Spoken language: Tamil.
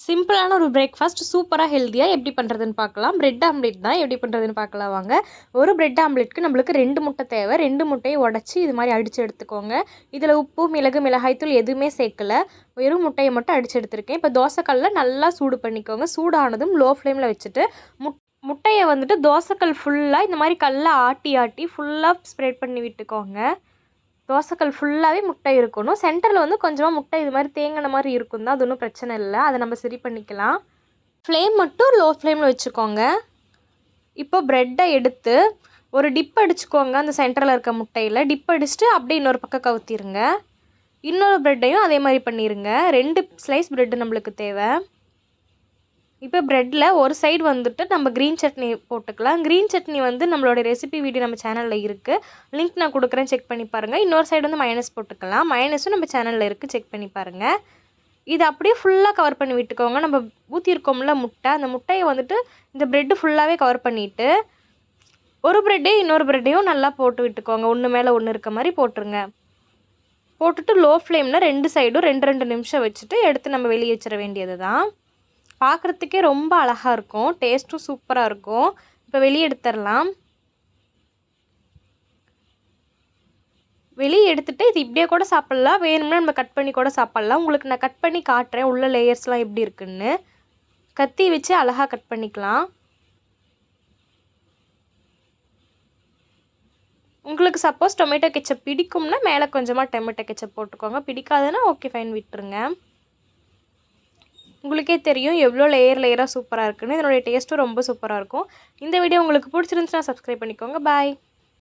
சிம்பிளான ஒரு பிரேக்ஃபாஸ்ட் சூப்பராக ஹெல்த்தியாக எப்படி பண்ணுறதுன்னு பார்க்கலாம். பிரெட் ஆம்லேட் தான் எப்படி பண்ணுறதுன்னு பார்க்கலாம் வாங்க. ஒரு பிரெட் ஆம்லேட்க்கு நம்மளுக்கு 2 முட்டை தேவை. 2 முட்டையை உடச்சி இது மாதிரி அடித்து எடுத்துக்கோங்க. இதில் உப்பு, மிளகு, மிளகாய்த்தூள் எதுவுமே சேர்க்கல. வெறும் முட்டையை மட்டும் அடித்து எடுத்துருக்கேன். இப்போ தோசைக்கல்லில் நல்லா சூடு பண்ணிக்கோங்க. சூடானதும் லோ ஃப்ளேமில் வச்சுட்டு முட்டையை வந்துட்டு தோசைக்கல் ஃபுல்லாக இந்த மாதிரி கல்லை ஆட்டி ஆட்டி ஃபுல்லாக ஸ்ப்ரெட் பண்ணி விட்டுக்கோங்க. தோசைக்கல் ஃபுல்லாகவே முட்டை இருக்கணும். சென்டரில் வந்து கொஞ்சமாக முட்டை இது மாதிரி தேங்கின மாதிரி இருக்கும் தான், அது ஒன்றும் பிரச்சனை இல்லை, அதை நம்ம சரி பண்ணிக்கலாம். ஃப்ளேம் மட்டும் லோ ஃப்ளேமில் வச்சுக்கோங்க. இப்போ ப்ரெட்டை எடுத்து ஒரு டிப் அடிச்சுக்கோங்க. அந்த சென்டரில் இருக்க முட்டையில் டிப் அடிச்சுட்டு அப்படியே இன்னொரு பக்கம் கவுத்திருங்க. இன்னொரு ப்ரெட்டையும் அதே மாதிரி பண்ணிடுங்க. 2 ஸ்லைஸ் ப்ரெட்டு நம்மளுக்கு தேவை. இப்போ ப்ரெட்டில் ஒரு சைடு வந்துட்டு நம்ம க்ரீன் சட்னி போட்டுக்கலாம். க்ரீன் சட்னி வந்து நம்மளோட ரெசிபி வீடியோ நம்ம சேனலில் இருக்குது, லிங்க் நான் கொடுக்குறேன், செக் பண்ணி பாருங்கள். இன்னொரு சைடு வந்து மைனஸ் போட்டுக்கலாம். மைனஸும் நம்ம சேனலில் இருக்குது, செக் பண்ணி பாருங்கள். இது அப்படியே ஃபுல்லாக கவர் பண்ணி விட்டுக்கோங்க. நம்ம ஊற்றிருக்கோம்ல முட்டை, அந்த முட்டையை வந்துட்டு இந்த ப்ரெட்டு ஃபுல்லாகவே கவர் பண்ணிவிட்டு ஒரு ப்ரெட்டையும் இன்னொரு ப்ரெட்டையும் நல்லா போட்டு விட்டுக்கோங்க. ஒன்று மேலே ஒன்று இருக்க மாதிரி போட்டுருங்க. போட்டுட்டு லோ ஃப்ளேமில் 2 சைடும் 2 நிமிஷம் வச்சுட்டு எடுத்து நம்ம வெளியே வச்சிட வேண்டியது தான். பார்க்குறதுக்கே ரொம்ப அழகாக இருக்கும், டேஸ்ட்டும் சூப்பராக இருக்கும். இப்போ வெளியே எடுத்துடலாம். வெளியே எடுத்துகிட்டு இது இப்படியே கூட சாப்பிட்லாம், வேணும்னா நம்ம கட் பண்ணி கூட சாப்பிட்லாம். உங்களுக்கு நான் கட் பண்ணி காட்டுறேன் உள்ள லேயர்ஸ்லாம் எப்படி இருக்குன்னு. கத்தி வச்சு அழகாக கட் பண்ணிக்கலாம். உங்களுக்கு சப்போஸ் டொமேட்டோ கெச்சப் பிடிக்கும்னா மேலே கொஞ்சமாக டொமேட்டோ கெச்சப் போட்டுக்கோங்க. பிடிக்காதுன்னா ஓகே ஃபைன், விட்டுருங்க. உங்களுக்கே தெரியும் எவ்வளோ லேயராக சூப்பராக இருக்குன்னு. இதனுடைய டேஸ்ட்டும் ரொம்ப சூப்பராக இருக்கும். இந்த வீடியோ உங்களுக்கு பிடிச்சிருந்துச்சுன்னா சப்ஸ்கிரைப் பண்ணிக்கோங்க. பாய்.